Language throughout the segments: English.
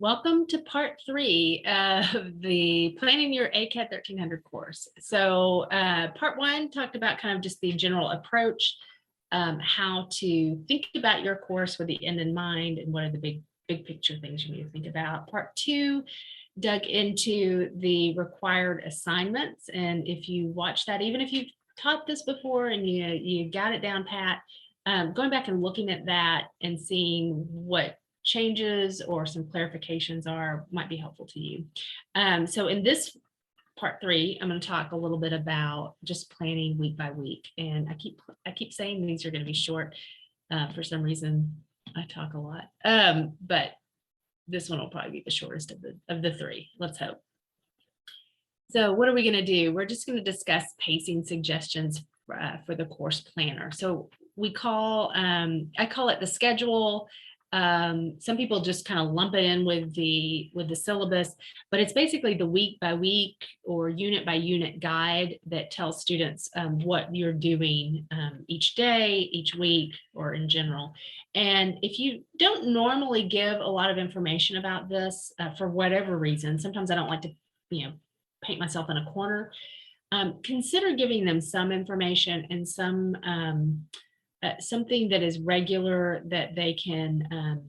Welcome to part 3 of the Planning Your ACAD 1300 course. So part 1 talked about kind of just the general approach, how to think about your course with the end in mind, and what are the big picture things you need to think about. Part 2 dug into the required assignments. And if you watch that, even if you've taught this before and you got it down pat, going back and looking at that and seeing what changes or some clarifications might be helpful to you. So in this part 3, I'm going to talk a little bit about just planning week by week. And I keep saying these are going to be short. For some reason, I talk a lot, but this one will probably be the shortest of the 3. Let's hope. So what are we going to do? We're just going to discuss pacing suggestions for the course planner. So I call it the schedule. Some people just kind of lump it in with the syllabus, but it's basically the week by week or unit by unit guide that tells students what you're doing each day, each week, or in general. And if you don't normally give a lot of information about this for whatever reason, sometimes I don't like to, paint myself in a corner. Consider giving them some information and something that is regular that they can,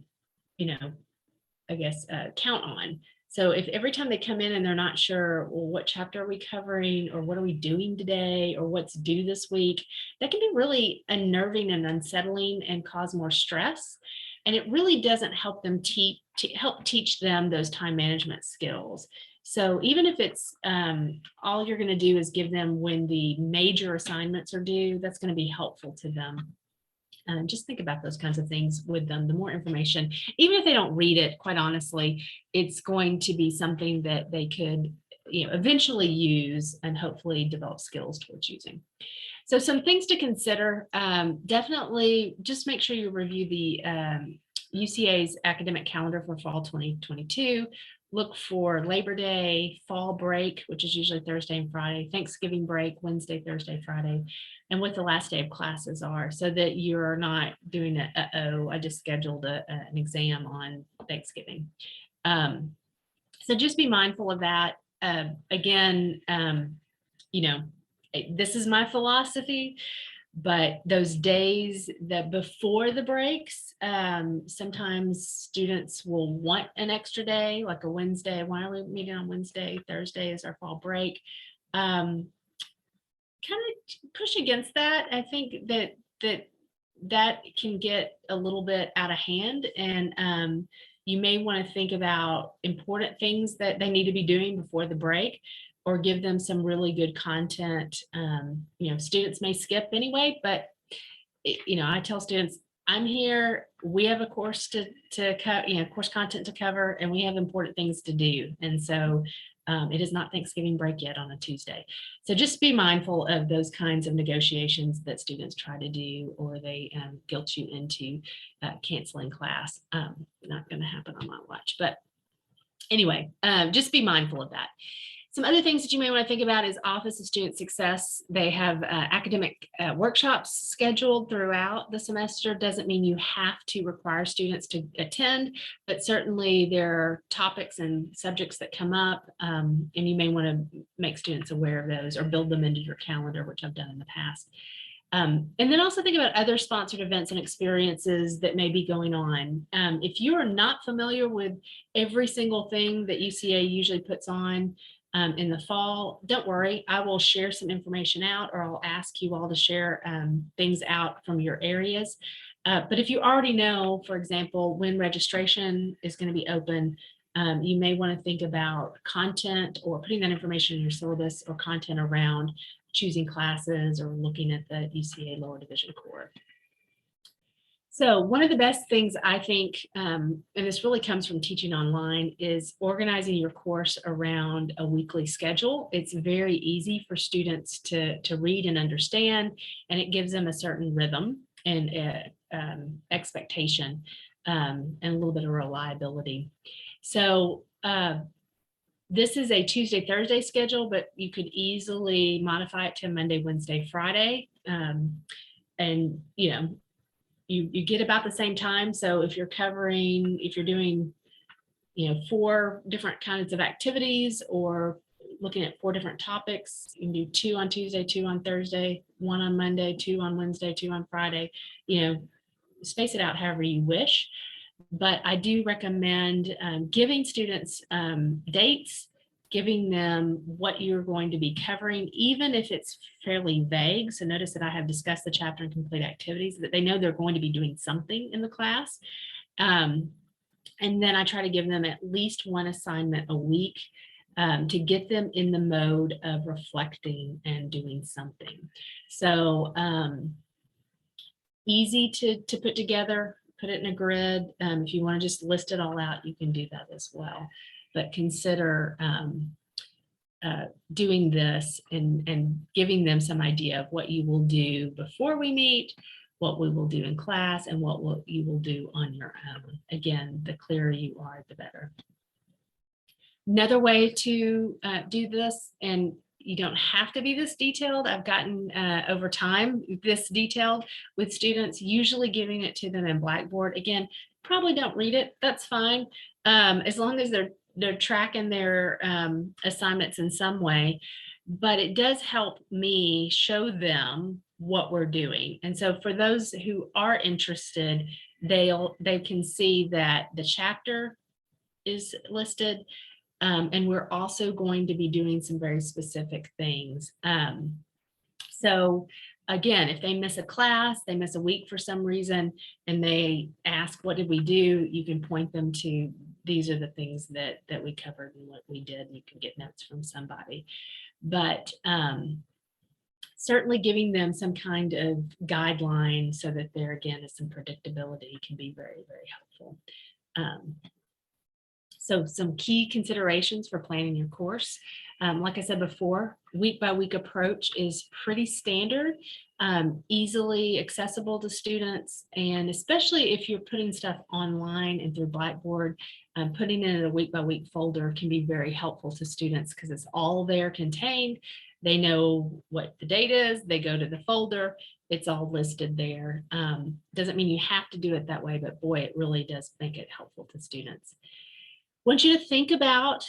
count on. So if every time they come in and they're not sure, well, what chapter are we covering, or what are we doing today, or what's due this week, that can be really unnerving and unsettling and cause more stress. And it really doesn't help them teach them those time management skills. So even if it's all you're going to do is give them when the major assignments are due, that's going to be helpful to them. Just think about those kinds of things with them. The more information, even if they don't read it, quite honestly, it's going to be something that they could eventually use and hopefully develop skills towards using. So some things to consider, definitely just make sure you review the UCA's academic calendar for fall 2022. Look for Labor Day, fall break, which is usually Thursday and Friday, Thanksgiving break, Wednesday, Thursday, Friday, and what the last day of classes are, so that you're not doing I just scheduled an exam on Thanksgiving. So just be mindful of that. Again, this is my philosophy, but those days that before the breaks, sometimes students will want an extra day, like a Wednesday. Why are we meeting on Wednesday? Thursday is our fall break. Kind of push against that. I think that can get a little bit out of hand, and you may want to think about important things that they need to be doing before the break, or give them some really good content. Students may skip anyway, but I tell students, I'm here, we have a course to cover, course content to cover, and we have important things to do. And so it is not Thanksgiving break yet on a Tuesday. So just be mindful of those kinds of negotiations that students try to do, or they guilt you into canceling class. Not going to happen on my watch, but anyway, just be mindful of that. Some other things that you may want to think about is Office of Student Success. They have academic workshops scheduled throughout the semester. Doesn't mean you have to require students to attend, but certainly there are topics and subjects that come up, and you may want to make students aware of those or build them into your calendar, which I've done in the past. And then also think about other sponsored events and experiences that may be going on. If you are not familiar with every single thing that UCA usually puts on in the fall, don't worry, I will share some information out, or I'll ask you all to share things out from your areas. But if you already know, for example, when registration is going to be open, you may want to think about content, or putting that information in your syllabus, or content around choosing classes, or looking at the UCA lower division core. So one of the best things I think, and this really comes from teaching online, is organizing your course around a weekly schedule. It's very easy for students to read and understand, and it gives them a certain rhythm and expectation, and a little bit of reliability. So this is a Tuesday, Thursday schedule, but you could easily modify it to Monday, Wednesday, Friday. And you get about the same time. So if you're doing 4 different kinds of activities, or looking at 4 different topics. You can do 2 on Tuesday, 2 on Thursday, 1 on Monday, 2 on Wednesday, 2 on Friday, space it out however you wish. But I do recommend giving students dates, giving them what you're going to be covering, even if it's fairly vague. So notice that I have discussed the chapter and complete activities, that they know they're going to be doing something in the class. And then I try to give them at least 1 assignment a week to get them in the mode of reflecting and doing something. So easy to put together, put it in a grid. If you want to just list it all out, you can do that as well. But consider doing this and giving them some idea of what you will do before we meet, what we will do in class, and what you will do on your own. Again, the clearer you are, the better. Another way to do this, and you don't have to be this detailed. I've gotten over time this detailed with students, usually giving it to them in Blackboard. Again, probably don't read it. That's fine. As long as they're tracking their assignments in some way. But it does help me show them what we're doing. And so for those who are interested, they can see that the chapter is listed. And we're also going to be doing some very specific things. So again, if they miss a class, they miss a week for some reason, and they ask, what did we do? You can point them to, these are the things that we covered and what we did. You can get notes from somebody. But certainly giving them some kind of guideline so that there again is some predictability can be very, very helpful. So some key considerations for planning your course. Like I said before, week by week approach is pretty standard, easily accessible to students. And especially if you're putting stuff online and through Blackboard, putting it in a week by week folder can be very helpful to students because it's all there contained. They know what the date is, they go to the folder, it's all listed there. Doesn't mean you have to do it that way, but boy, it really does make it helpful to students. Want you to think about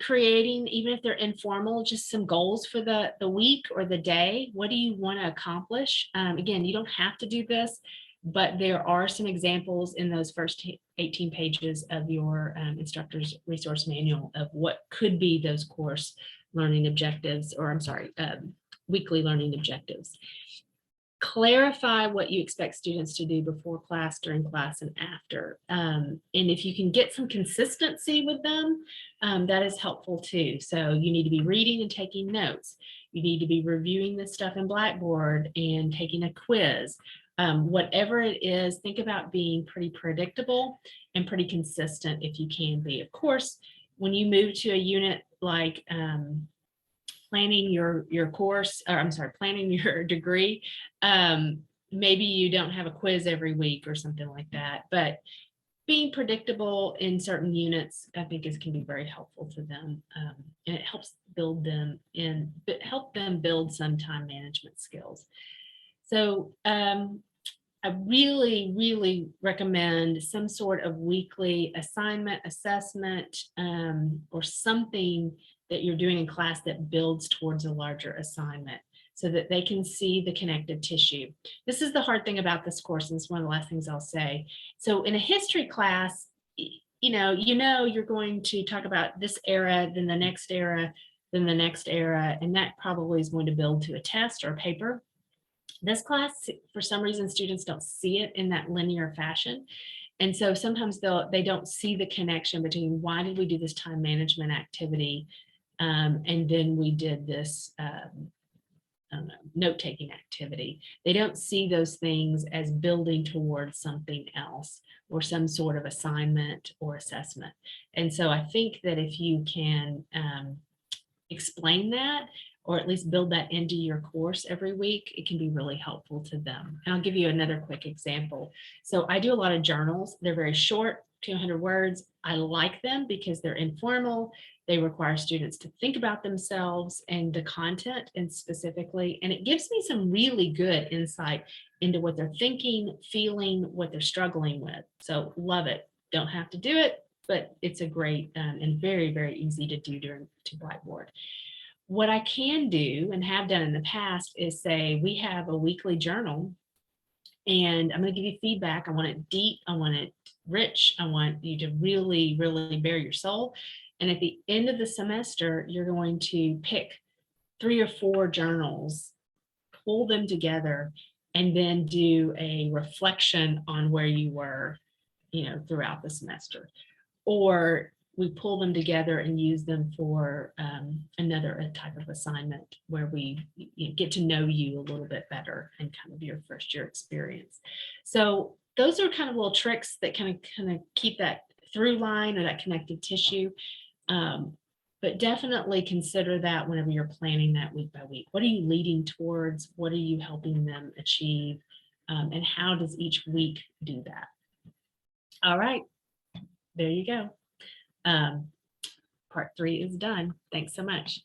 creating, even if they're informal, just some goals for the week or the day. What do you want to accomplish? Again, you don't have to do this, but there are some examples in those first 18 pages of your instructor's resource manual of what could be those course learning objectives, or I'm sorry, weekly learning objectives. Clarify what you expect students to do before class, during class, and after. And if you can get some consistency with them, that is helpful too. So you need to be reading and taking notes. You need to be reviewing this stuff in Blackboard and taking a quiz. Whatever it is, think about being pretty predictable and pretty consistent if you can be. Of course, when you move to a unit like planning your course, or I'm sorry, planning your degree, maybe you don't have a quiz every week or something like that, but being predictable in certain units, I think can be very helpful to them. And it helps build them in, help them build some time management skills. So I really, really recommend some sort of weekly assignment, assessment, or something that you're doing in class that builds towards a larger assignment so that they can see the connective tissue. This is the hard thing about this course, and it's one of the last things I'll say. So in a history class, you're going to talk about this era, then the next era, then the next era, and that probably is going to build to a test or a paper. This class, for some reason, students don't see it in that linear fashion. And so sometimes they don't see the connection between why did we do this time management activity and then we did this note-taking activity. They don't see those things as building towards something else or some sort of assignment or assessment. And so I think that if you can explain that, or at least build that into your course every week, it can be really helpful to them. And I'll give you another quick example. So I do a lot of journals. They're very short, 200 words. I like them because they're informal. They require students to think about themselves and the content and specifically, and it gives me some really good insight into what they're thinking, feeling, what they're struggling with. So love it. Don't have to do it. but it's a great and very, very easy to do to Blackboard. What I can do and have done in the past is say, we have a weekly journal and I'm going to give you feedback. I want it deep. I want it rich. I want you to really, really bare your soul. And at the end of the semester, you're going to pick 3 or 4 journals, pull them together, and then do a reflection on where you were, throughout the semester. Or we pull them together and use them for another type of assignment where we get to know you a little bit better and kind of your first year experience. So those are kind of little tricks that kind of keep that through line or that connective tissue. But definitely consider that whenever you're planning that week by week. What are you leading towards? What are you helping them achieve? And how does each week do that? All right, there you go. Part 3 is done. Thanks so much.